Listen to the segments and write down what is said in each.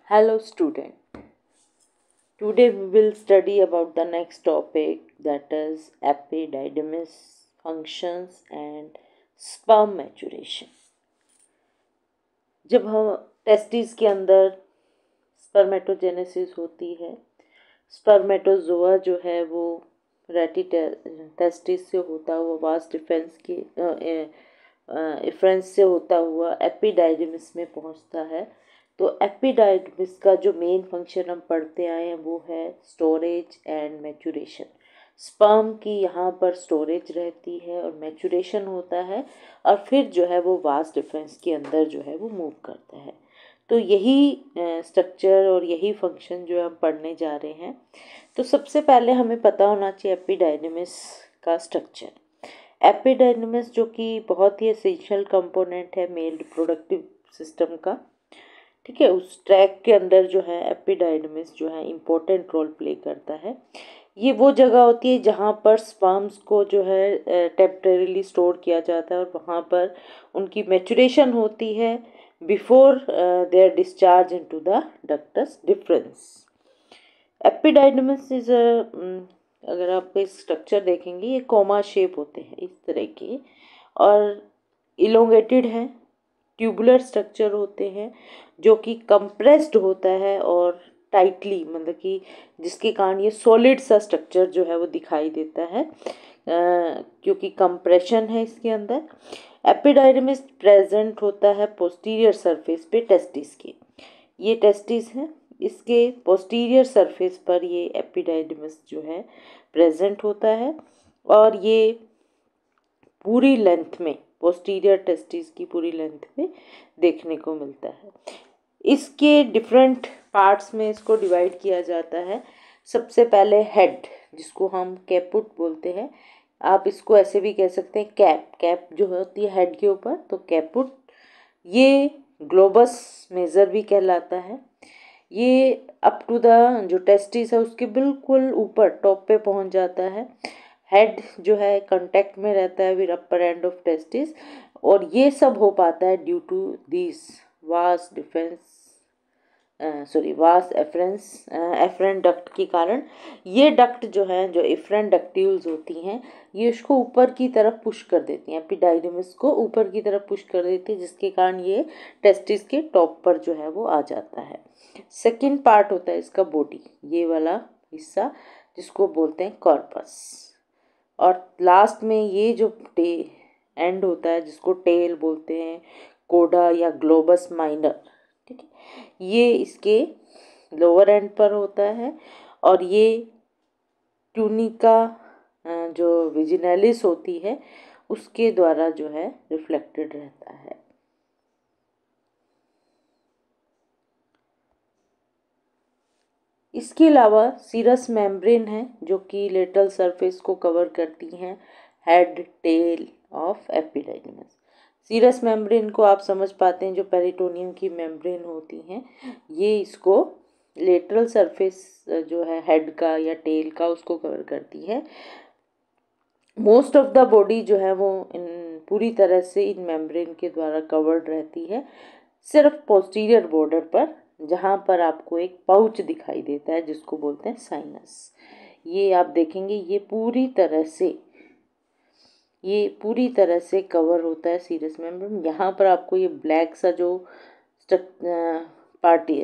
Hello student. Today we will study about the next topic, that is epididymis functions and sperm maturation. जब हम testis के अंदर spermatogenesis होती है, spermatozoa जो है वो रेटी टेस्टिस से होता हुआ वास डिफरेंस से होता हुआ एपिडाइडिमिस में पहुंचता है। तो एपिडाइडिमिस का जो मेन फंक्शन हम पढ़ते आए हैं वो है स्टोरेज एंड मैचुरेशन। स्पर्म की यहाँ पर स्टोरेज रहती है और मैचुरेशन होता है, और फिर जो है वो वास डिफरेंस के अंदर जो है वो मूव करता है। तो यही स्ट्रक्चर और यही फंक्शन जो हम पढ़ने जा रहे हैं। तो सबसे पहले हमें पता होना चाहिए एपिडाइडिमिस का स्ट्रक्चर। एपिडाइडिमिस जो कि बहुत ही एसेंशियल कंपोनेंट है मेल रिप्रोडक्टिव सिस्टम का, ठीक है, उस ट्रैक के अंदर जो है एपिडाइडिमिस जो है इम्पोर्टेंट रोल प्ले करता है। ये वो जगह होती है जहाँ पर स्पर्म्स को जो है टेम्परेरीली स्टोर किया जाता है और वहाँ पर उनकी मैचुरेशन होती है before their discharge into the ductus deferens. Epididymis is अगर आप इस स्ट्रक्चर देखेंगे, ये कोमा शेप होते हैं इस तरह के, और इलोंगेटेड है, ट्यूबुलर स्ट्रक्चर होते हैं जो कि कंप्रेस्ड होता है और टाइटली, मतलब कि जिसके कारण ये सॉलिड सा स्ट्रक्चर जो है वो दिखाई देता है क्योंकि कंप्रेशन है इसके अंदर। एपिडाइडिमिस प्रेजेंट होता है पोस्टीरियर सरफेस पे टेस्टिस के। ये टेस्टिस है, इसके पोस्टीरियर सरफेस पर ये एपिडाइडिमिस जो है प्रेजेंट होता है, और ये पूरी लेंथ में, पोस्टीरियर टेस्टिस की पूरी लेंथ में देखने को मिलता है। इसके डिफरेंट पार्ट्स में इसको डिवाइड किया जाता है। सबसे पहले हेड, जिसको हम कैपुट बोलते हैं, आप इसको ऐसे भी कह सकते हैं कैप। कैप जो होती है हेड के ऊपर, तो कैपुट। ये ग्लोबस मेजर भी कहलाता है। ये अप टू द जो टेस्टिस है उसके बिल्कुल ऊपर टॉप पे पहुंच जाता है। हेड जो है कांटेक्ट में रहता है with upper end of testis, और ये सब हो पाता है ड्यू टू दिस वास वास एफरेंट डक्ट के कारण। ये डक्ट जो है, जो एफरेंट डक्ट्यूल्स होती हैं, ये इसको ऊपर की तरफ पुश कर देती हैं, एपिडाइडिमिस को ऊपर की तरफ पुश कर देती है, जिसके कारण ये टेस्टिस के टॉप पर जो है वो आ जाता है। सेकंड पार्ट होता है इसका बॉडी, ये वाला हिस्सा जिसको बोलते हैं कॉर्पस, और लास्ट में ये जो एंड होता है जिसको टेल बोलते हैं, कोडा या ग्लोबस माइनर, ठीक है, ये इसके लोअर एंड पर होता है, और ये ट्यूनिका जो विजिनलिस होती है उसके द्वारा जो है रिफ्लेक्टेड रहता है। इसके अलावा सीरस मेम्ब्रेन है जो कि लेटरल सरफेस को कवर करती हैं head tail of epididymis. Serous membrane को आप समझ पाते हैं, जो पेरिटोनियम की मेम्ब्रेन होती हैं, ये इसको लेटरल सरफेस जो है हेड का या टेल का उसको कवर करती है। मोस्ट ऑफ द बॉडी जो है वो इन पूरी तरह से इन मेम्ब्रेन के द्वारा कवर्ड रहती है, सिर्फ पोस्टीरियर बॉर्डर पर, जहाँ पर आपको एक पाउच दिखाई देता है जिसको बोलते हैं साइनस। ये आप देखेंगे ये पूरी तरह से कवर होता है सीरस मेम्ब्रेन। यहाँ पर आपको ये ब्लैक सा जो पार्टी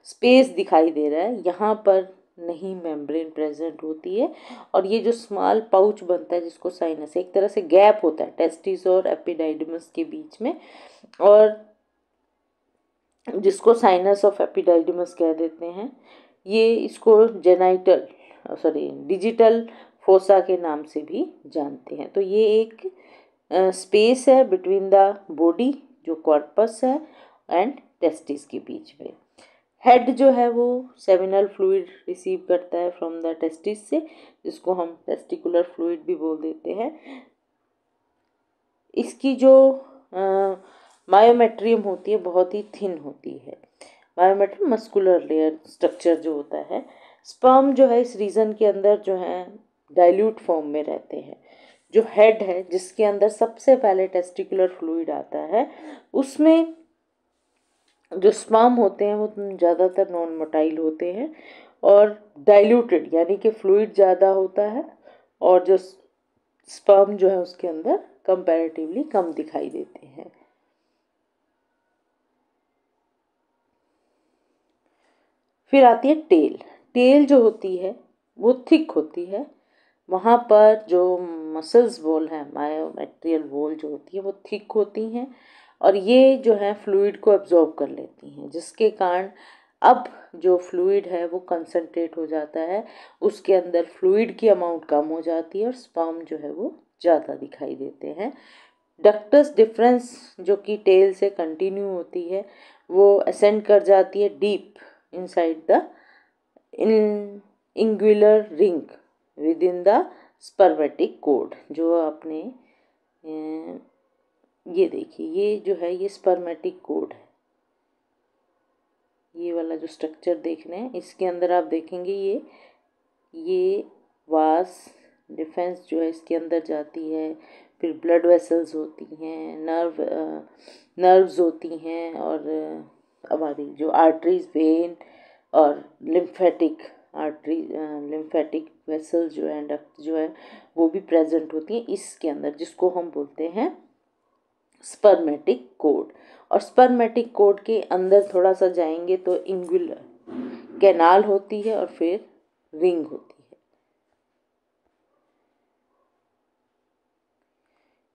स्पेस दिखाई दे रहा है, यहाँ पर नहीं मेम्ब्रेन प्रेजेंट होती है, और ये जो स्मॉल पाउच बनता है जिसको साइनस, एक तरह से गैप होता है टेस्टिस और एपिडाइडिमस के बीच में, और जिसको साइनस ऑफ एपिडाइडिमस कह देते हैं। ये इसको डिजिटल फोसा के नाम से भी जानते हैं। तो ये एक स्पेस है बिटवीन द बॉडी जो कॉर्पस है एंड टेस्टिस के बीच में। हेड जो है वो सेमिनल फ्लूइड रिसीव करता है फ्रॉम द टेस्टिस से, जिसको हम टेस्टिकुलर फ्लूइड भी बोल देते हैं। इसकी जो मायोमेट्रियम होती है बहुत ही थिन होती है। मायोमेट्रियम मस्कुलर लेयर स्ट्रक्चर जो होता है। स्पर्म जो है इस रीजन के अंदर जो है डाइल्यूट फॉर्म में रहते हैं। जो हेड है जिसके अंदर सबसे पहले टेस्टिकुलर फ्लूइड आता है, उसमें जो स्पर्म होते हैं वो ज़्यादातर नॉन मोटाइल होते हैं और डाइल्यूटेड, यानी कि फ्लूइड ज़्यादा होता है, और जो स्पर्म जो है उसके अंदर कंपैरेटिवली कम दिखाई देते हैं। फिर आती है टेल। टेल जो होती है वो थिक होती है, वहाँ पर जो मसल्स वॉल है, मायोमेट्रियल वॉल जो होती है वो थिक होती हैं, और ये जो है फ्लूइड को एब्जॉर्ब कर लेती हैं, जिसके कारण अब जो फ्लूइड है वो कंसंट्रेट हो जाता है, उसके अंदर फ्लूइड की अमाउंट कम हो जाती है और स्पर्म जो है वो ज़्यादा दिखाई देते हैं। डक्टस डिफरेंस जो कि टेल से कंटिन्यू होती है वो असेंड कर जाती है deep inside the inguinal ring within the spermatic cord. जो आपने ये देखिए, ये जो है ये स्पर्मेटिक कोड है, ये वाला जो स्ट्रक्चर देख रहे हैं इसके अंदर आप देखेंगे ये वास डिफेंस जो है इसके अंदर जाती है, फिर ब्लड वेसल्स होती हैं, नर्व्स होती हैं, और हमारी जो आर्टरीज, वेन और लिम्फेटिक वेसल्स जो है, डक्ट जो है वो भी प्रेजेंट होती हैं इसके अंदर, जिसको हम बोलते हैं स्पर्मेटिक कोड। और स्पर्मेटिक कोड के अंदर थोड़ा सा जाएंगे तो इंगुलर कैनाल होती है और फिर रिंग होती है।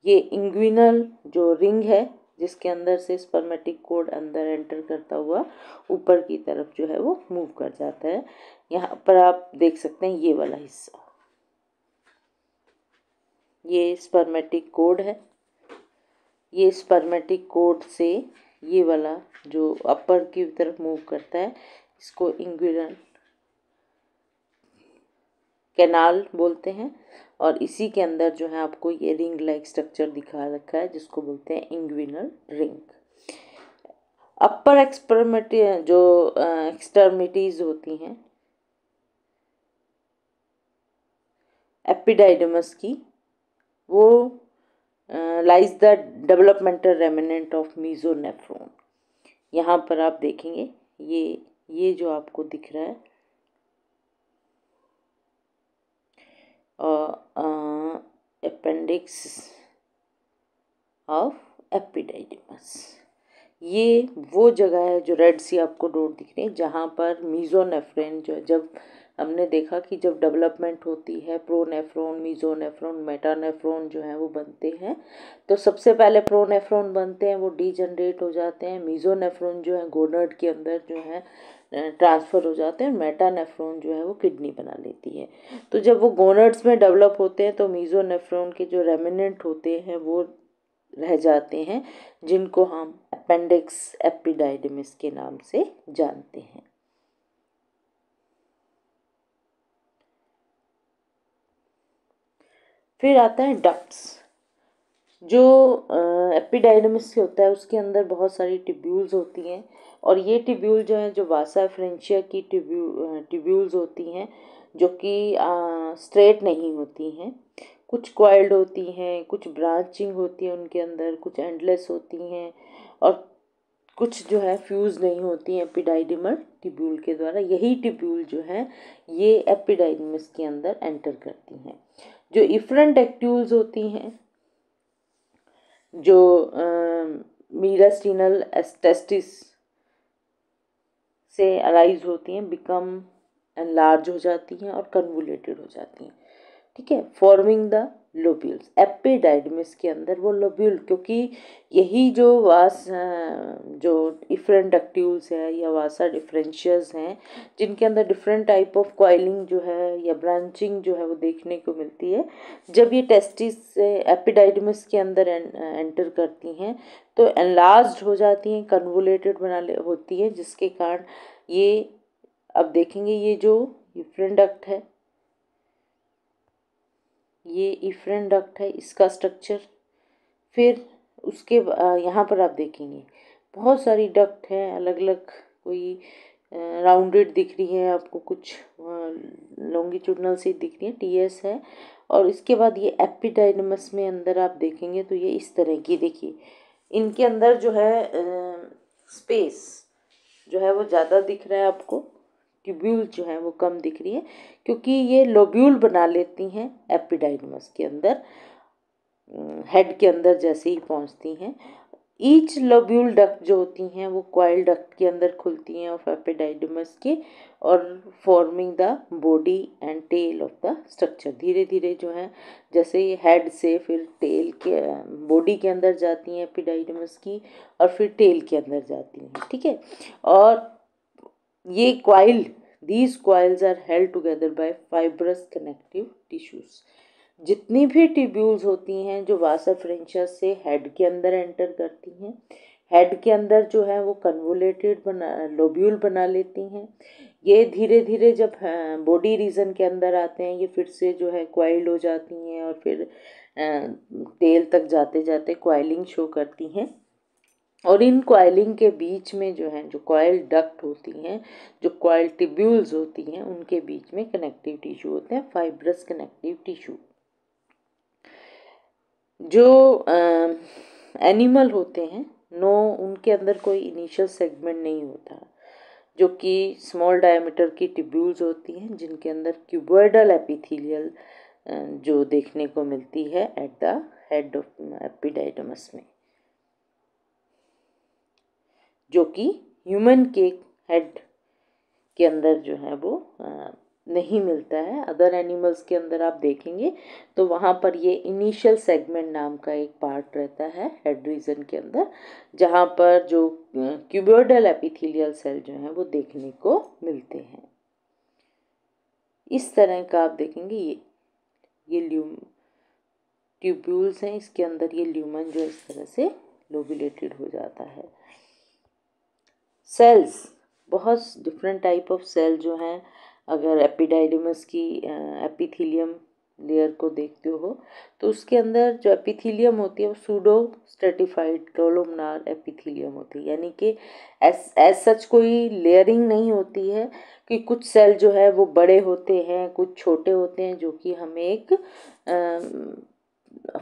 ये इंग्विनल जो रिंग है जिसके अंदर से स्पर्मेटिक कोड अंदर एंटर करता हुआ ऊपर की तरफ जो है वो मूव कर जाता है। यहाँ पर आप देख सकते हैं ये वाला हिस्सा, ये स्पर्मेटिक कोड है। ये स्पर्मेटिक कोड से ये वाला जो अपर की तरफ मूव करता है इसको इंग्विनल कैनाल बोलते हैं, और इसी के अंदर जो है आपको ये रिंग लाइक स्ट्रक्चर दिखा रखा है जिसको बोलते हैं इंग्विनल रिंग। अपर एक्सट्रीमिटी जो एक्सट्रीमिटीज होती हैं एपिडाइडमस की, वो lies the developmental remnant of mesonephros. यहाँ पर आप देखेंगे ये जो आपको दिख रहा है अपेंडिक्स ऑफ एपिडाइडिमस, ये वो जगह है जो रेड सी आपको डॉट दिख रही है जहाँ पर मीजोनेफ्रॉन जो है, जब हमने देखा कि जब डेवलपमेंट होती है प्रोनेफ्रॉन, मीजोनेफ्रॉन, मेटानेफ्रॉन जो है वो बनते हैं, तो सबसे पहले प्रोनेफ्रॉन बनते हैं, वो डीजनरेट हो जाते हैं, मीजोनेफ्रॉन जो है गोनड के अंदर जो है ट्रांसफ़र हो जाते हैं, मेटानेफ्रॉन जो है वो किडनी बना लेती है। तो जब वो गोनड्स में डेवलप होते हैं तो मीजोनेफ्रॉन के जो रेमिनेंट होते हैं वो रह जाते हैं, जिनको हम अपेंडिक्स एपिडाइडिमिस के नाम से जानते हैं। फिर आता है डक्ट्स। जो एपिडाइडिमिस होता है उसके अंदर बहुत सारी ट्यूब्यूल्स होती हैं, और ये ट्यूब्यूल जो है जो वासा फ्रेंचिया की ट्यूब्यूल्स होती हैं, जो कि स्ट्रेट नहीं होती हैं, कुछ कॉइल्ड होती हैं, कुछ ब्रांचिंग होती है उनके अंदर, कुछ एंडलेस होती हैं, और कुछ जो है फ्यूज़ नहीं होती हैं एपिडाइडिमल ट्यूब्यूल के द्वारा। यही ट्यूब्यूल जो है ये एपिडाइडिमिस के अंदर एंटर करती हैं। जो इफरेंट एक्ट्यूल्स होती हैं, जो मीरास्टिनल टेस्टिस से अराइज होती हैं, बिकम एनलार्ज हो जाती हैं और कन्वुलेटेड हो जाती हैं, ठीक है, फॉर्मिंग द लोब्यूल्स। एपिडाइडिमिस के अंदर वो लोब्यूल, क्योंकि यही जो जो डिफरेंट डक्ट्यूल्स है या वासा डिफरेंशियस हैं, जिनके अंदर डिफरेंट टाइप ऑफ कॉइलिंग जो है या ब्रांचिंग जो है वो देखने को मिलती है, जब ये टेस्टिस से एपिडाइडिमिस के अंदर एंटर करती हैं तो एनलार्ज्ड हो जाती हैं, कन्वुलेटेड होती हैं, जिसके कारण ये अब देखेंगे ये जो इफरेंट डक्ट है, ये इफरेंट डक्ट है, इसका स्ट्रक्चर। फिर उसके यहाँ पर आप देखेंगे बहुत सारी डक्ट हैं अलग अलग, कोई राउंडेड दिख रही है आपको, कुछ लॉन्गिट्यूडनल सी दिख रही है, टीएस है। और इसके बाद ये एपिडाइडिमस में अंदर आप देखेंगे तो ये इस तरह की, देखिए इनके अंदर जो है स्पेस जो है वो ज़्यादा दिख रहा है आपको, ट्यूब्यूल जो है वो कम दिख रही है, क्योंकि ये लोब्यूल बना लेती हैं एपिडाइडमस के अंदर, हेड के अंदर जैसे ही पहुंचती हैं। ईच लोब्यूल डक्ट जो होती हैं वो कॉइल डक्ट के अंदर खुलती हैं ऑफ एपिडाइडमस के, और forming the body and tail of the structure. धीरे धीरे जो है जैसे ये हेड से फिर टेल के बॉडी के अंदर जाती हैं एपिडाइडमस की, और फिर टेल के अंदर जाती हैं, ठीक है। और ये coil, these coils are held together by fibrous connective tissues. जितनी भी ट्यूब्यूल्स होती हैं जो वासा फ्रेंचस से हेड के अंदर एंटर करती हैं, हेड के अंदर जो है वो कन्वोलेटेड लोब्यूल बना लेती हैं। ये धीरे धीरे जब बॉडी रीजन के अंदर आते हैं, ये फिर से जो है क्वाइल हो जाती हैं, और फिर टेल तक जाते जाते क्वाइलिंग शो करती हैं। और इन क्वाइलिंग के बीच में जो है, जो क्वाइल डक्ट होती हैं, जो क्वाइल ट्यूब्यूल्स होती हैं, उनके बीच में कनेक्टिव टिश्यू होते हैं, फाइब्रस कनेक्टिव टिश्यू। जो एनिमल होते हैं, नो, उनके अंदर कोई इनिशियल सेगमेंट नहीं होता, जो कि स्मॉल डायमीटर की ट्यूब्यूल्स होती हैं, जिनके अंदर क्यूबॉइडल एपिथेलियल जो देखने को मिलती है at the head of epididymis में, जो कि ह्यूमन के हेड के अंदर जो है वो नहीं मिलता है। अदर एनिमल्स के अंदर आप देखेंगे तो वहाँ पर ये इनिशियल सेगमेंट नाम का एक पार्ट रहता है हेड रीजन के अंदर, जहाँ पर जो क्यूबोइडल एपिथेलियल सेल जो हैं वो देखने को मिलते हैं। इस तरह का आप देखेंगे ये ट्यूब्यूल्स हैं, इसके अंदर ये ल्यूमन जो इस तरह से लोबुलेटेड हो जाता है। सेल्स, बहुत डिफरेंट टाइप ऑफ सेल जो हैं, अगर एपिडाइडमस की एपिथेलियम लेयर को देखते हो तो उसके अंदर जो एपिथेलियम होती है वो सूडो स्ट्रेटिफाइड कोलुमनार एपिथेलियम होती है, यानी कि एज सच कोई लेयरिंग नहीं होती है, कि कुछ सेल जो है वो बड़े होते हैं, कुछ छोटे होते हैं, जो कि हमें एक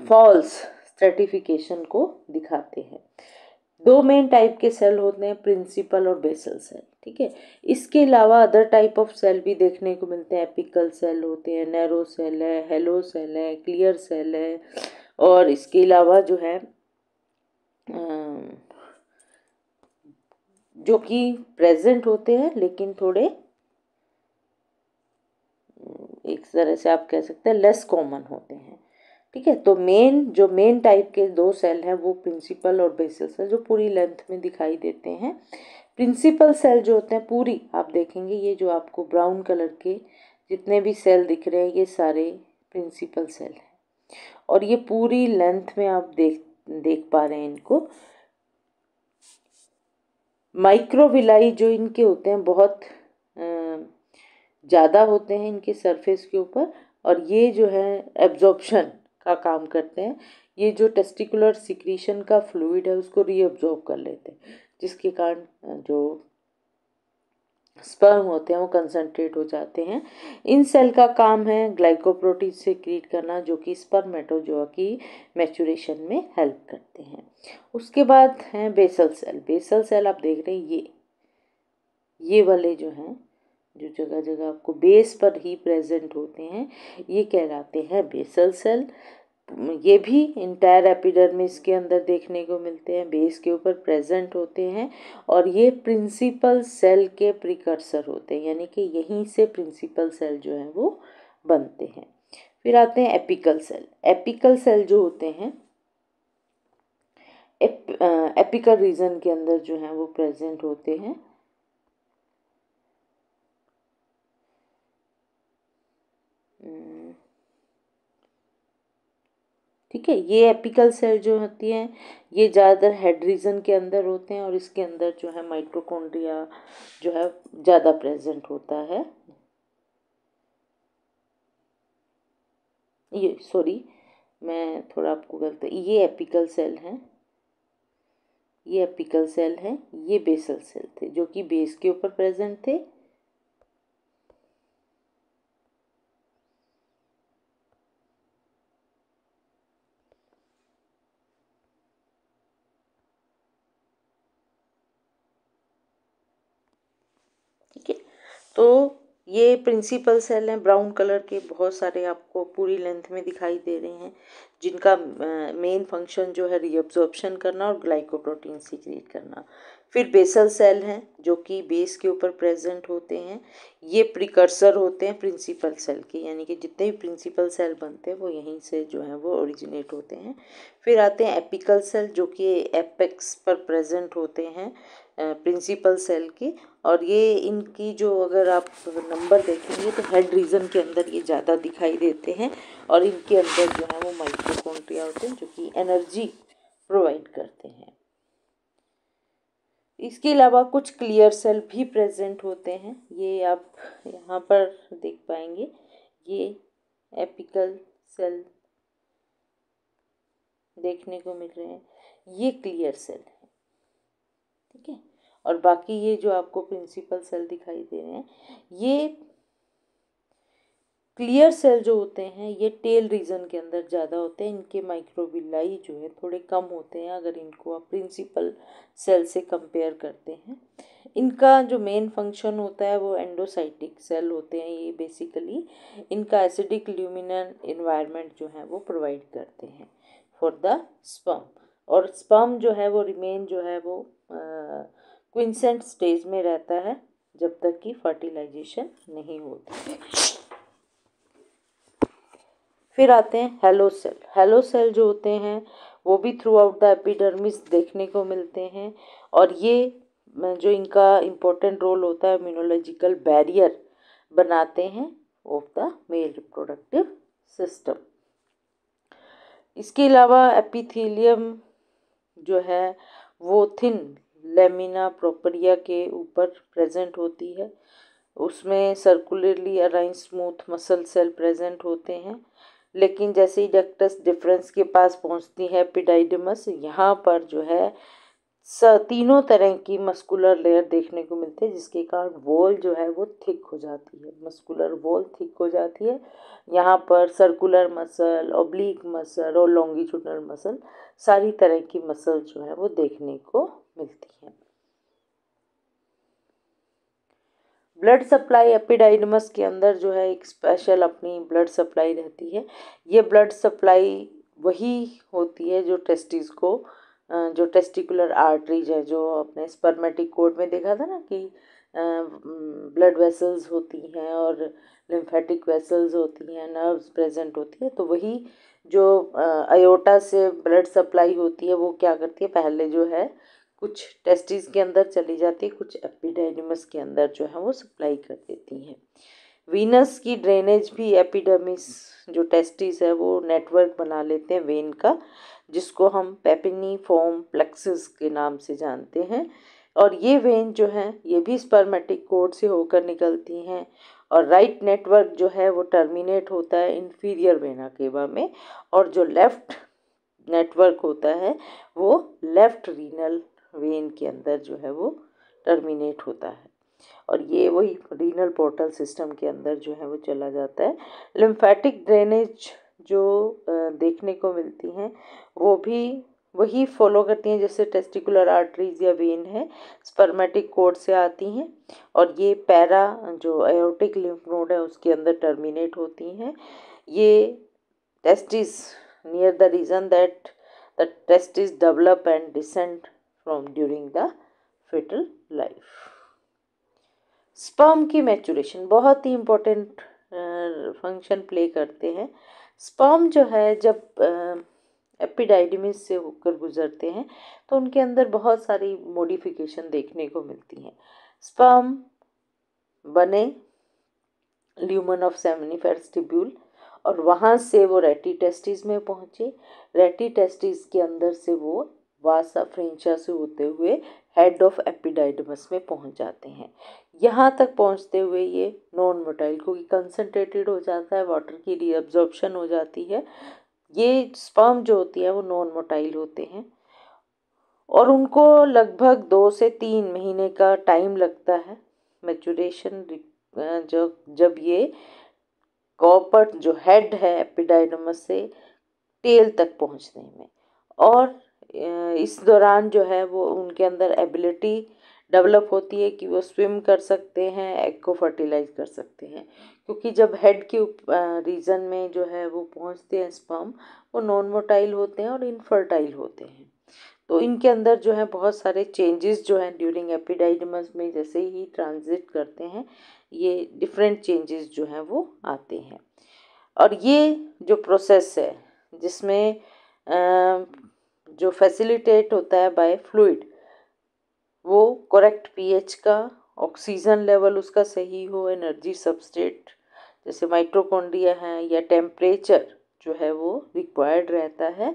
फॉल्स स्ट्रेटिफिकेशन को दिखाते हैं। दो मेन टाइप के सेल होते हैं, प्रिंसिपल और बेसल सेल, ठीक है। इसके अलावा अदर टाइप ऑफ सेल भी देखने को मिलते हैं। एपिकल सेल होते हैं, नैरो सेल है, हेलो सेल है, क्लियर सेल है, और इसके अलावा जो है जो कि प्रेजेंट होते हैं लेकिन थोड़े एक तरह से आप कह सकते हैं लेस कॉमन होते हैं, ठीक है। तो मेन टाइप के दो सेल हैं वो प्रिंसिपल और बेसल सेल, जो पूरी लेंथ में दिखाई देते हैं। प्रिंसिपल सेल जो होते हैं पूरी, आप देखेंगे ये जो आपको ब्राउन कलर के जितने भी सेल दिख रहे हैं ये सारे प्रिंसिपल सेल हैं, और ये पूरी लेंथ में आप देख पा रहे हैं इनको। माइक्रोविलाई जो इनके होते हैं बहुत ज़्यादा होते हैं इनके सरफेस के ऊपर, और ये जो है एब्जॉर्प्शन का काम करते हैं। ये जो टेस्टिकुलर सिक्रीशन का फ्लूइड है उसको रीअब्जॉर्ब कर लेते हैं, जिसके कारण जो स्पर्म होते हैं वो कंसंट्रेट हो जाते हैं। इन सेल का काम है ग्लाइकोप्रोटीन से क्रिएट करना, जो कि स्पर्मेटोजोआ की मैच्योरेशन में हेल्प करते हैं। उसके बाद हैं बेसल सेल। बेसल सेल आप देख रहे हैं ये वाले जो हैं, जो जगह जगह आपको बेस पर ही प्रेजेंट होते हैं, ये कहलाते हैं बेसल सेल। ये भी इंटायर एपिडर्मिस के अंदर देखने को मिलते हैं, बेस के ऊपर प्रेजेंट होते हैं, और ये प्रिंसिपल सेल के प्रिकर्सर होते हैं, यानी कि यहीं से प्रिंसिपल सेल जो है वो बनते हैं। फिर आते हैं एपिकल सेल। एपिकल सेल जो होते हैं एपिकल रीजन के अंदर जो है वो प्रेजेंट होते हैं। ठीक है, ये एपिकल सेल जो होती हैं ये ज़्यादातर हेड रीजन के अंदर होते हैं, और इसके अंदर जो है माइटोकॉन्ड्रिया जो है ज़्यादा प्रेजेंट होता है। ये सॉरी, मैं थोड़ा आपको गलत, ये एपिकल सेल हैं, ये एपिकल सेल हैं, ये बेसल सेल थे जो कि बेस के ऊपर प्रेजेंट थे। ठीक है। तो ये प्रिंसिपल सेल हैं, ब्राउन कलर के, बहुत सारे आपको पूरी लेंथ में दिखाई दे रहे हैं, जिनका मेन फंक्शन जो है रीअब्जॉर्प्शन करना और ग्लाइकोप्रोटीन सीक्रेट करना। फिर बेसल सेल हैं जो कि बेस के ऊपर प्रेजेंट होते हैं, ये प्रिकर्सर होते हैं प्रिंसिपल सेल के, यानी कि जितने भी प्रिंसिपल सेल बनते हैं वो यहीं से जो है वो ओरिजिनेट होते हैं। फिर आते हैं एपिकल सेल जो कि एपेक्स पर प्रेजेंट होते हैं प्रिंसिपल सेल के, और ये इनकी जो अगर आप नंबर देखेंगे तो हेड रीजन के अंदर ये ज़्यादा दिखाई देते हैं, और इनके अंदर जो है वो माइटोकॉन्ड्रिया होते हैं जो कि एनर्जी प्रोवाइड करते हैं। इसके अलावा कुछ क्लियर सेल भी प्रेजेंट होते हैं, ये आप यहाँ पर देख पाएंगे, ये एपिकल सेल देखने को मिल रहे हैं, ये क्लियर सेल है, ठीक है। और बाकी ये जो आपको प्रिंसिपल सेल दिखाई दे रहे हैं, ये क्लियर सेल जो होते हैं ये टेल रीजन के अंदर ज़्यादा होते हैं, इनके माइक्रोविलाई जो है थोड़े कम होते हैं अगर इनको आप प्रिंसिपल सेल से कंपेयर करते हैं। इनका जो मेन फंक्शन होता है वो एंडोसाइटिक सेल होते हैं, ये बेसिकली इनका एसिडिक ल्यूमिनल इन्वायरमेंट जो है वो प्रोवाइड करते हैं फॉर द स्पर्म, और स्पर्म जो है वो रिमेन जो है वो क्विंसेंट स्टेज में रहता है जब तक कि फर्टिलाइजेशन नहीं होती। फिर आते हैं हेलो सेल। हेलो सेल जो होते हैं वो भी थ्रू आउट द एपिडर्मिस देखने को मिलते हैं, और ये जो इनका इम्पोर्टेंट रोल होता है इम्यूनोलॉजिकल बैरियर बनाते हैं of the male reproductive system. इसके अलावा एपिथेलियम जो है वो थिन लेमिना प्रोपरिया के ऊपर प्रेजेंट होती है, उसमें circularly arranged smooth muscle cell present होते हैं, लेकिन जैसे ही डक्टस डिफरेंस के पास पहुंचती है एपिडाइडमस, यहाँ पर जो है तीनों तरह की मस्कुलर लेयर देखने को मिलती है, जिसके कारण वॉल जो है वो थिक हो जाती है, मस्कुलर वॉल थिक हो जाती है। यहाँ पर सर्कुलर मसल, ऑब्लिक मसल और लॉन्गिट्यूडनल मसल, सारी तरह की मसल जो है वो देखने को मिलती है। ब्लड सप्लाई एपिडाइडमस के अंदर जो है एक स्पेशल अपनी ब्लड सप्लाई रहती है, ये ब्लड सप्लाई वही होती है जो टेस्टिस को जो टेस्टिकुलर आर्टरीज है, जो अपने स्पर्मेटिक कोड में देखा था ना कि ब्लड वेसल्स होती हैं और लिम्फेटिक वेसल्स होती हैं, नर्व्स प्रेजेंट होती है, तो वही जो अयोटा से ब्लड सप्लाई होती है वो क्या करती है, पहले जो है कुछ टेस्टिस के अंदर चली जाती है, कुछ एपिडर्मिस के अंदर जो है वो सप्लाई कर देती हैं। वीनस की ड्रेनेज भी एपिडर्मिस जो टेस्टिस है वो नेटवर्क बना लेते हैं वेन का, जिसको हम पेपिनिफॉर्म प्लेक्सस के नाम से जानते हैं, और ये वेन जो है ये भी स्पर्मेटिक कोड से होकर निकलती हैं, और राइट नेटवर्क जो है वो टर्मिनेट होता है इंफीरियर वेना केवा में, और जो लेफ्ट नेटवर्क होता है वो लेफ्ट रीनल वेन के अंदर जो है वो टर्मिनेट होता है, और ये वही रीनल पोर्टल सिस्टम के अंदर जो है वो चला जाता है। लिम्फेटिक ड्रेनेज जो देखने को मिलती हैं वो भी वही फॉलो करती हैं जैसे टेस्टिकुलर आर्टरीज या वेन है, स्पर्मेटिक कोड से आती हैं, और ये पैरा जो एयोटिक लिम्फ नोड है उसके अंदर टर्मिनेट होती हैं। ये testis near the region that the testes develop and descend from during the fetal life. Sperm की मैचुरेशन बहुत ही इम्पोर्टेंट फंक्शन प्ले करते हैं। स्पर्म जो है जब एपिडाइडमिस से होकर गुजरते हैं तो उनके अंदर बहुत सारी मॉडिफिकेशन देखने को मिलती हैं। स्पर्म बने ल्यूमन ऑफ सेमिनिफेरस ट्यूब्यूल, और वहाँ से वो रेटी टेस्टिस में पहुँचे, रेटी टेस्टिस के अंदर से वो वासा फ्रेंचा से होते हुए हेड ऑफ एपिडाइडमस में पहुँच जाते हैं। यहाँ तक पहुँचते हुए ये नॉन मोटाइल क्योंकि कंसनट्रेटेड हो जाता है, वाटर की रीअब्जॉर्प्शन हो जाती है, ये स्पर्म जो होती है वो नॉन मोटाइल होते हैं, और उनको लगभग 2 से 3 महीने का टाइम लगता है मैचुरेशन, जब ये कॉपर जो हेड है एपिडाइडमस से टेल तक पहुंचने में, और इस दौरान जो है वो उनके अंदर एबिलिटी डेवलप होती है कि वो स्विम कर सकते हैं, एग को फर्टिलाइज कर सकते हैं। क्योंकि जब हेड के रीजन में जो है वो पहुंचते हैं स्पर्म, वो नॉन मोटाइल होते हैं और इनफर्टाइल होते हैं। तो इनके अंदर जो है बहुत सारे चेंजेस जो हैं ड्यूरिंग एपिडाइडमस में जैसे ही ट्रांजिट करते हैं, ये डिफरेंट चेंजेस जो हैं वो आते हैं। और ये जो प्रोसेस है जिसमें जो फैसिलिटेट होता है बाय फ्लूइड, वो करेक्ट पीएच का, ऑक्सीजन लेवल उसका सही हो, एनर्जी सबस्ट्रेट जैसे माइटोकॉन्ड्रिया हैं, या टेम्परेचर जो है वो रिक्वायर्ड रहता है,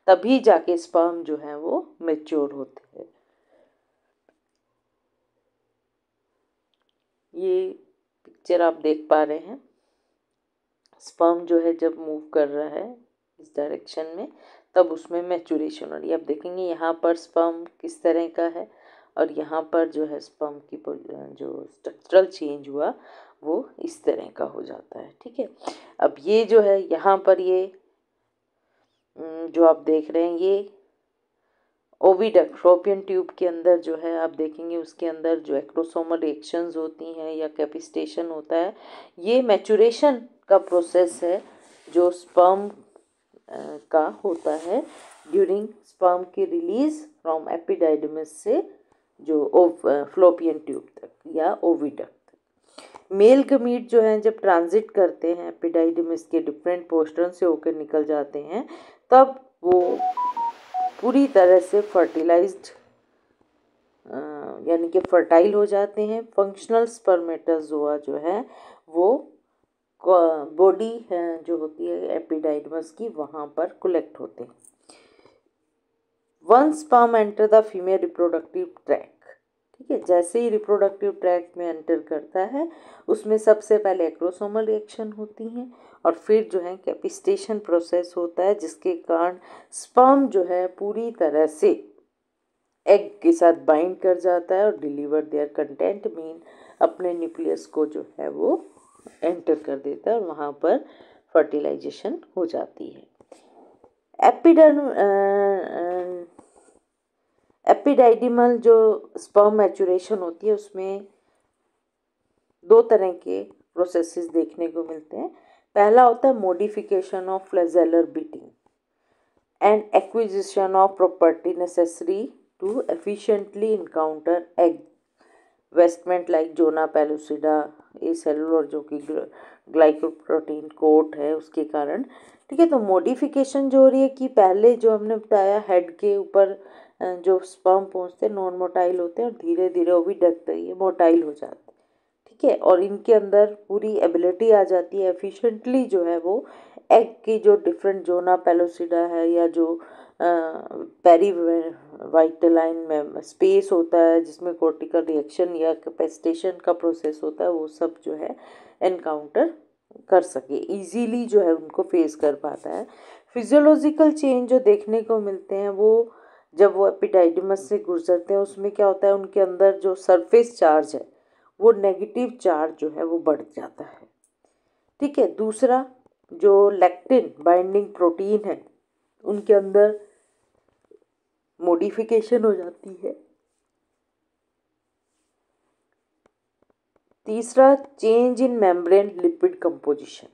तभी जाके स्पर्म जो है वो मैच्योर होते हैं। ये पिक्चर आप देख पा रहे हैं, स्पर्म जो है जब मूव कर रहा है इस डायरेक्शन में, तब उसमें मैच्योरेशन हो रही है। आप देखेंगे यहाँ पर स्पर्म किस तरह का है, और यहाँ पर जो है स्पर्म की जो स्ट्रक्चरल चेंज हुआ वो इस तरह का हो जाता है। ठीक है, अब ये जो है यहाँ पर ये जो आप देख रहे हैं, ये ओविडक्ट फ्लोपियन ट्यूब के अंदर जो है आप देखेंगे, उसके अंदर जो एक्रोसोमल रिएक्शंस होती हैं या कैपिस्टेशन होता है, ये मैच्योरेशन का प्रोसेस है जो स्पर्म का होता है ड्यूरिंग स्पर्म की रिलीज फ्रॉम एपिडाइडमिस से जो फ्लोपियन ट्यूब तक या ओविडक्ट तक। मेल गमीट जो है जब ट्रांजिट करते हैं एपिडाइडमिस के डिफरेंट पोर्शन से होकर निकल जाते हैं, तब वो पूरी तरह से फर्टिलाइज्ड यानी कि फर्टाइल हो जाते हैं। फंक्शनल स्पर्मेटोजोआ जो है वो बॉडी जो होती है एपिडाइडमस की, वहाँ पर कलेक्ट होते हैं। One sperm enter the female reproductive tract, ठीक है, जैसे ही रिप्रोडक्टिव ट्रैक में एंटर करता है, उसमें सबसे पहले एक्रोसोमल रिएक्शन होती हैं, और फिर जो है कैपिस्टेशन प्रोसेस होता है, जिसके कारण स्पर्म जो है पूरी तरह से एग के साथ बाइंड कर जाता है और डिलीवर देयर कंटेंट मीन अपने न्यूक्लियस को जो है वो एंटर कर देता है, और वहाँ पर फर्टिलाइजेशन हो जाती है। एपिडाइडिमल जो स्पर्म मैच्योरेशन होती है, उसमें दो तरह के प्रोसेसेस देखने को मिलते हैं। पहला होता है modification of flagellar beating and acquisition of property necessary to efficiently encounter egg vestment like zona pellucida, acellular जो कि ग्लाइकोप्रोटीन कोट है उसके कारण। ठीक है, तो मॉडिफिकेशन जो हो रही है कि पहले जो हमने बताया हेड के ऊपर जो स्पर्म पहुँचते हैं नॉन मोटाइल होते हैं, और धीरे धीरे वो भी डकते ये मोटाइल हो जाते हैं। ठीक है, और इनके अंदर पूरी एबिलिटी आ जाती है एफिशिएंटली जो है वो एग की जो डिफरेंट जोना पेलोसिडा है, या जो पेरी वाइटलाइन में स्पेस होता है जिसमें कोर्टिकल रिएक्शन या कैपेसिटेशन का प्रोसेस होता है, वो सब जो है एनकाउंटर कर सके, इजीली जो है उनको फेस कर पाता है। फिजियोलॉजिकल चेंज जो देखने को मिलते हैं, वो जब वो एपिडाइडमस से गुजरते हैं, उसमें क्या होता है, उनके अंदर जो सरफेस चार्ज है वो नेगेटिव चार्ज जो है वो बढ़ जाता है। ठीक है, दूसरा जो लैक्टिन बाइंडिंग प्रोटीन है उनके अंदर मॉडिफिकेशन हो जाती है। तीसरा change in membrane lipid composition,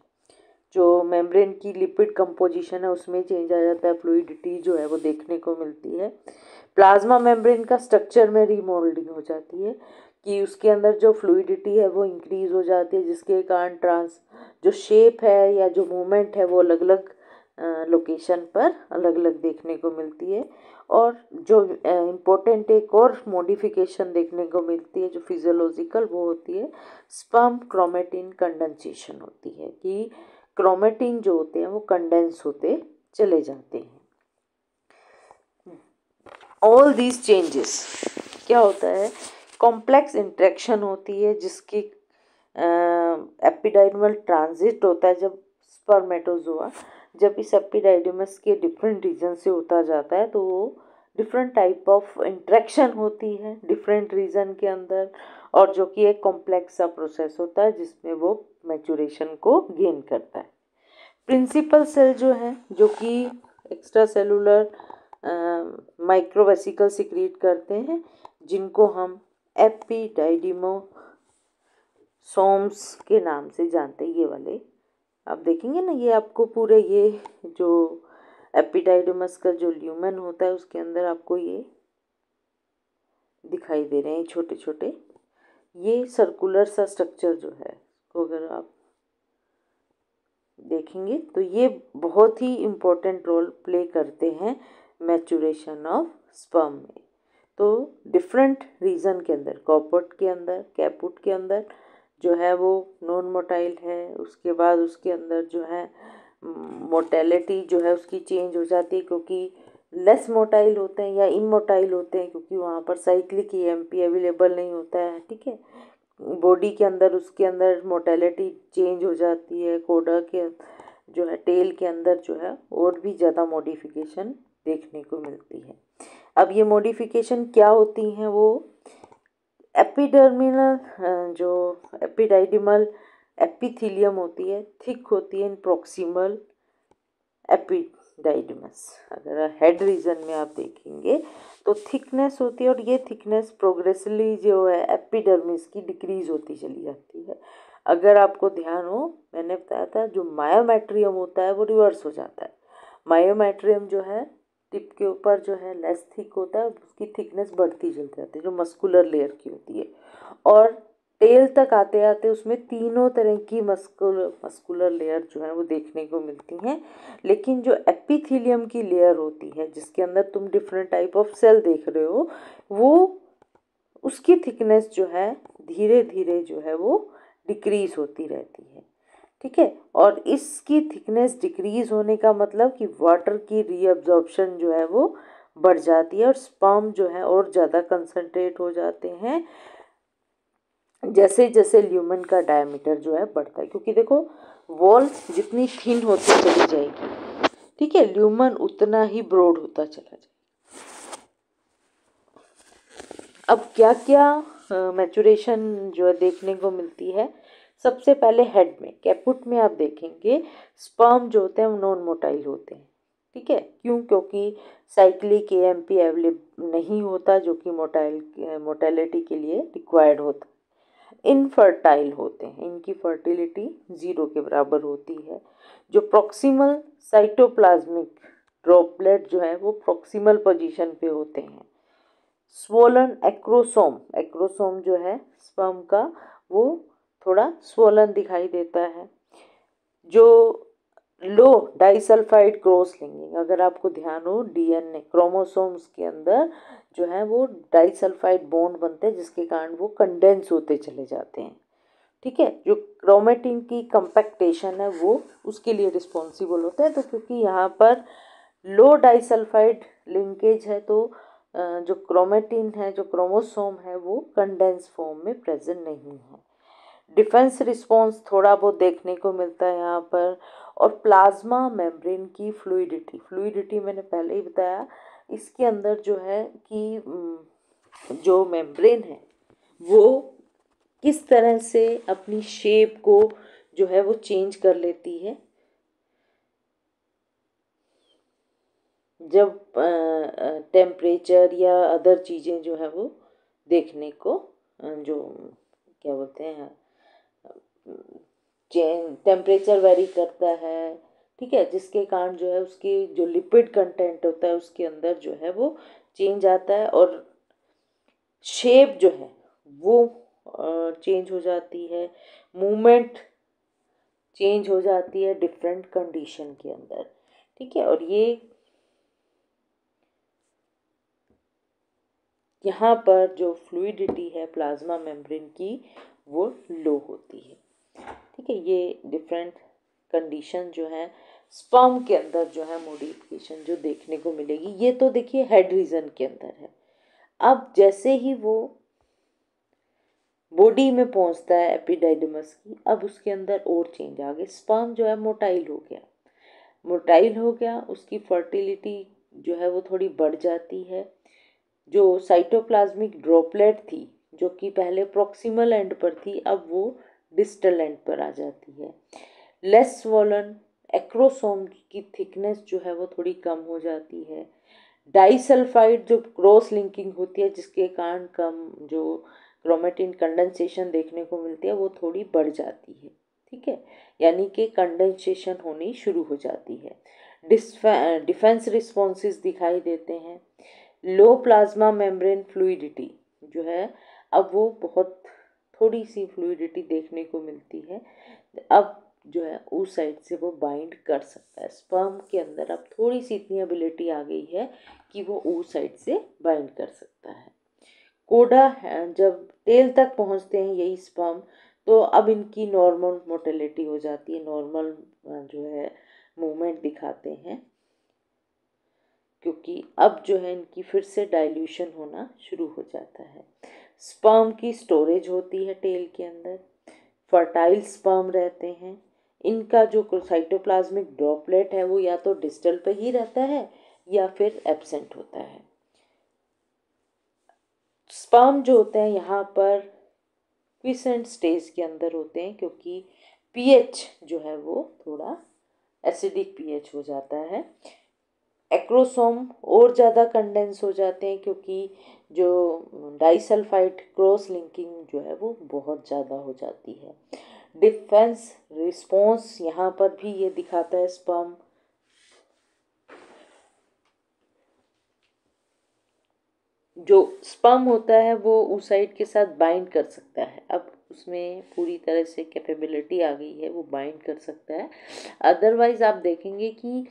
जो मेम्ब्रेन की लिपिड कंपोजिशन है उसमें चेंज आ जाता है, फ्लूइडिटी जो है वो देखने को मिलती है। प्लाज्मा मेम्ब्रेन का स्ट्रक्चर में रीमॉडलिंग हो जाती है कि उसके अंदर जो फ्लूइडिटी है वो इंक्रीज हो जाती है, जिसके कारण जो शेप है या जो मूवमेंट है वो अलग अलग लोकेशन पर अलग अलग देखने को मिलती है। और जो इम्पोर्टेंट एक और मॉडिफिकेशन देखने को मिलती है जो फिजियोलॉजिकल, वो होती है स्पर्म क्रोमेटिन कंडेंसेशन होती है, कि क्रोमेटिन जो होते हैं वो कंडेंस होते चले जाते हैं। ऑल दीज चेंजेस क्या होता है, कॉम्प्लेक्स इंटरेक्शन होती है जिसकी एपिडाइडमल ट्रांजिट होता है, जब स्पर्मेटोजोआ जब इस एपिडाइडमस के डिफरेंट रीजन से होता जाता है, तो वो डिफरेंट टाइप ऑफ इंटरेक्शन होती है डिफरेंट रीजन के अंदर, और जो कि एक कॉम्प्लेक्स सा प्रोसेस होता है जिसमें वो मैच्योरेशन को गेन करता है। प्रिंसिपल सेल जो है, जो कि एक्स्ट्रा सेलुलर माइक्रोवेसिकल सिक्रीट करते हैं, जिनको हम एपिडाइडिमोसोम्स के नाम से जानते हैं। ये वाले आप देखेंगे ना, ये आपको पूरे ये जो एपिडाइडिमस का जो ल्यूमेन होता है उसके अंदर आपको ये दिखाई दे रहे हैं छोटे छोटे, ये सर्कुलर सा स्ट्रक्चर जो है को अगर आप देखेंगे तो ये बहुत ही इम्पोर्टेंट रोल प्ले करते हैं मैचुरेशन ऑफ स्पर्म में। तो डिफरेंट रीजन के अंदर, कॉपर्ट के अंदर, कैपुट के अंदर जो है वो नॉन मोटाइल है, उसके बाद उसके अंदर जो है मोटेलिटी जो है उसकी चेंज हो जाती है, क्योंकि लेस मोटाइल होते हैं या इमोटाइल होते हैं, क्योंकि वहाँ पर साइक्लिक ईएमपी अवेलेबल नहीं होता है। ठीक है, बॉडी के अंदर उसके अंदर मोटेलिटी चेंज हो जाती है। कोडा के जो है टेल के अंदर जो है और भी ज़्यादा मॉडिफिकेशन देखने को मिलती है। अब ये मॉडिफिकेशन क्या होती हैं, वो एपिडर्मिनल जो एपिडाइडिमल एपिथीलियम होती है थिक होती है इन प्रॉक्सिमल एपिडाइडिमस। अगर हेड रीजन में आप देखेंगे तो थिकनेस होती है, और ये थिकनेस प्रोग्रेसिवली जो है एपिडर्मिस की डिक्रीज होती चली जाती है। अगर आपको ध्यान हो, मैंने बताया था जो मायोमेट्रियम होता है वो रिवर्स हो जाता है। मायोमेट्रियम जो है टिप के ऊपर जो है लेस थिक होता है, उसकी थिकनेस बढ़ती चली जाती है जो मस्कुलर लेयर की होती है, और टेल तक आते आते उसमें तीनों तरह की मस्कुलर लेयर जो है वो देखने को मिलती हैं। लेकिन जो एपिथीलियम की लेयर होती है जिसके अंदर तुम डिफरेंट टाइप ऑफ सेल देख रहे हो, वो उसकी थिकनेस जो है धीरे धीरे जो है वो डिक्रीज होती रहती है। ठीक है, और इसकी थिकनेस डिक्रीज होने का मतलब कि वाटर की रीअब्जॉर्प्शन जो है वो बढ़ जाती है, और स्पर्म जो है और ज़्यादा कंसंट्रेट हो जाते हैं जैसे जैसे ल्यूमन का डायमीटर जो है बढ़ता है। क्योंकि देखो वॉल जितनी थिन होती चली जाएगी, ठीक है, ल्यूमन उतना ही ब्रॉड होता चला जाएगा। अब क्या क्या मैचुरेशन जो है देखने को मिलती है, सबसे पहले हेड में, कैपुट में आप देखेंगे स्पर्म जो होते हैं वो नॉन मोटाइल होते हैं। ठीक है, क्यों? क्योंकि साइक्लिक एएमपी अवेलेबल नहीं होता जो कि मोटेलिटी के लिए रिक्वायर्ड होता है। इनफर्टाइल होते हैं, इनकी फर्टिलिटी 0 के बराबर होती है। जो प्रॉक्सिमल साइटोप्लाज्मिक ड्रॉपलेट जो है वो प्रॉक्सिमल पोजीशन पे होते हैं। स्वोलन एक्रोसोम, एक्रोसोम जो है स्पर्म का वो थोड़ा स्वोलन दिखाई देता है। जो लो डाइसल्फाइड क्रॉस लिंकिंग, अगर आपको ध्यान हो डीएनए क्रोमोसोम्स के अंदर जो है वो डाइसल्फाइड बॉन्ड बनते हैं जिसके कारण वो कंडेंस होते चले जाते हैं। ठीक है, जो क्रोमेटिन की कंपैक्टेशन है वो उसके लिए रिस्पॉन्सिबल होता है। तो क्योंकि यहाँ पर लो डाइसल्फाइड लिंकेज है तो जो क्रोमेटिन है, जो क्रोमोसोम है वो कंडेंस फॉर्म में प्रेजेंट नहीं है। डिफेंस रिस्पॉन्स थोड़ा बहुत देखने को मिलता है यहाँ पर। और प्लाज्मा मेम्ब्रेन की फ्लूइडिटी, फ्लूइडिटी मैंने पहले ही बताया, इसके अंदर जो है कि जो मेम्ब्रेन है वो किस तरह से अपनी शेप को जो है वो चेंज कर लेती है जब टेम्परेचर या अदर चीज़ें जो है वो देखने को जो क्या बोलते हैं टेम्परेचर वेरी करता है। ठीक है, जिसके कारण जो है उसकी जो लिपिड कंटेंट होता है उसके अंदर जो है वो चेंज आता है, और शेप जो है वो चेंज हो जाती है, मूवमेंट चेंज हो जाती है डिफरेंट कंडीशन के अंदर। ठीक है, और ये यहाँ पर जो फ्लूइडिटी है प्लाज्मा मेम्ब्रेन की वो लो होती है। ठीक है, ये डिफरेंट कंडीशन जो है स्पर्म के अंदर जो है मॉडिफिकेशन जो देखने को मिलेगी, ये तो देखिए हेड रीजन के अंदर है। अब जैसे ही वो बॉडी में पहुंचता है एपिडाइडिमस की, अब उसके अंदर और चेंज आ गए, स्पर्म जो है मोटाइल हो गया, मोटाइल हो गया, उसकी फर्टिलिटी जो है वो थोड़ी बढ़ जाती है। जो साइटोप्लाज्मिक ड्रॉपलेट थी जो कि पहले प्रॉक्सिमल एंड पर थी, अब वो डिस्टल एंड पर आ जाती है। लेस स्वॉलन एक्रोसोम की थिकनेस जो है वो थोड़ी कम हो जाती है। डाइसल्फाइड जो क्रॉस लिंकिंग होती है जिसके कारण कम जो क्रोमेटिन कंडेंसेशन देखने को मिलती है वो थोड़ी बढ़ जाती है, ठीक है, यानी कि कंडेंसेशन होनी शुरू हो जाती है। डिफेंस रिस्पॉन्सेज दिखाई देते हैं। लो प्लाज्मा मेम्ब्रेन फ्लूइडिटी जो है, अब वो बहुत थोड़ी सी फ्लूइडिटी देखने को मिलती है। अब जो है उस साइड से वो बाइंड कर सकता है, स्पर्म के अंदर अब थोड़ी सी इतनी एबिलिटी आ गई है कि वो उस साइड से बाइंड कर सकता है। कोडा जब टेल तक पहुंचते हैं यही स्पर्म, तो अब इनकी नॉर्मल मोटिलिटी हो जाती है, नॉर्मल जो है मूवमेंट दिखाते हैं, क्योंकि अब जो है इनकी फिर से डाइल्यूशन होना शुरू हो जाता है। स्पर्म की स्टोरेज होती है टेल के अंदर, फर्टाइल स्पर्म रहते हैं। इनका जो साइटोप्लाज्मिक ड्रॉपलेट है वो या तो डिस्टल पे ही रहता है या फिर एब्सेंट होता है। स्पर्म जो होते हैं यहाँ पर क्विसेंट स्टेज के अंदर होते हैं, क्योंकि पीएच जो है वो थोड़ा एसिडिक पीएच हो जाता है। एक्रोसोम और ज़्यादा कंडेंस हो जाते हैं, क्योंकि जो डाइसल्फाइड क्रॉस लिंकिंग जो है वो बहुत ज़्यादा हो जाती है। डिफेंस रिस्पॉन्स यहाँ पर भी ये दिखाता है, स्पर्म जो स्पर्म होता है वो oocyte के साथ बाइंड कर सकता है। अब उसमें पूरी तरह से कैपेबिलिटी आ गई है, वो बाइंड कर सकता है। अदरवाइज आप देखेंगे कि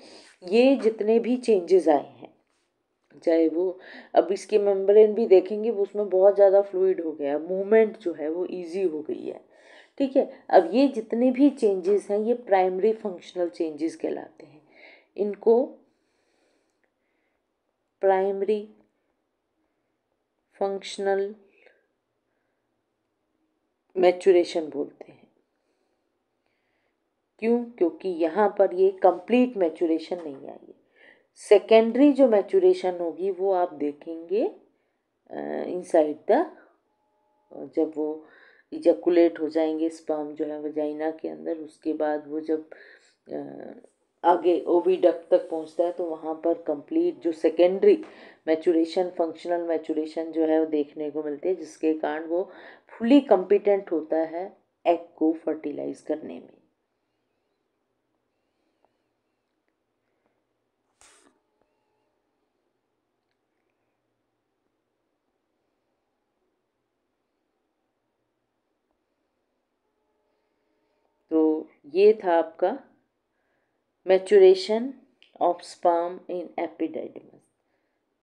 ये जितने भी चेंजेस आए हैं, चाहे वो अब इसके मेम्ब्रेन भी देखेंगे वो उसमें बहुत ज़्यादा फ्लूइड हो गया, मूवमेंट जो है वो इजी हो गई है, ठीक है। अब ये जितने भी चेंजेस हैं ये प्राइमरी फंक्शनल चेंजेस कहलाते हैं। इनको प्राइमरी फंक्शनल मैचुरेशन बोलते हैं। क्यों? क्योंकि यहाँ पर ये कंप्लीट मैचुरेशन नहीं आई है। सेकेंडरी जो मैचुरेशन होगी वो आप देखेंगे इनसाइड द, जब वो इजैकुलेट हो जाएंगे स्पर्म जो है वजाइना के अंदर, उसके बाद वो जब आगे ओविडक्ट तक पहुंचता है तो वहाँ पर कंप्लीट जो सेकेंडरी मैचुरेशन फंक्शनल मैचुरेशन जो है वो देखने को मिलती है, जिसके कारण वो फुली कम्पिटेंट होता है एग को फर्टिलाइज करने में। तो ये था आपका मैचुरेशन ऑफ स्पर्म इन एपिडाइडिमस।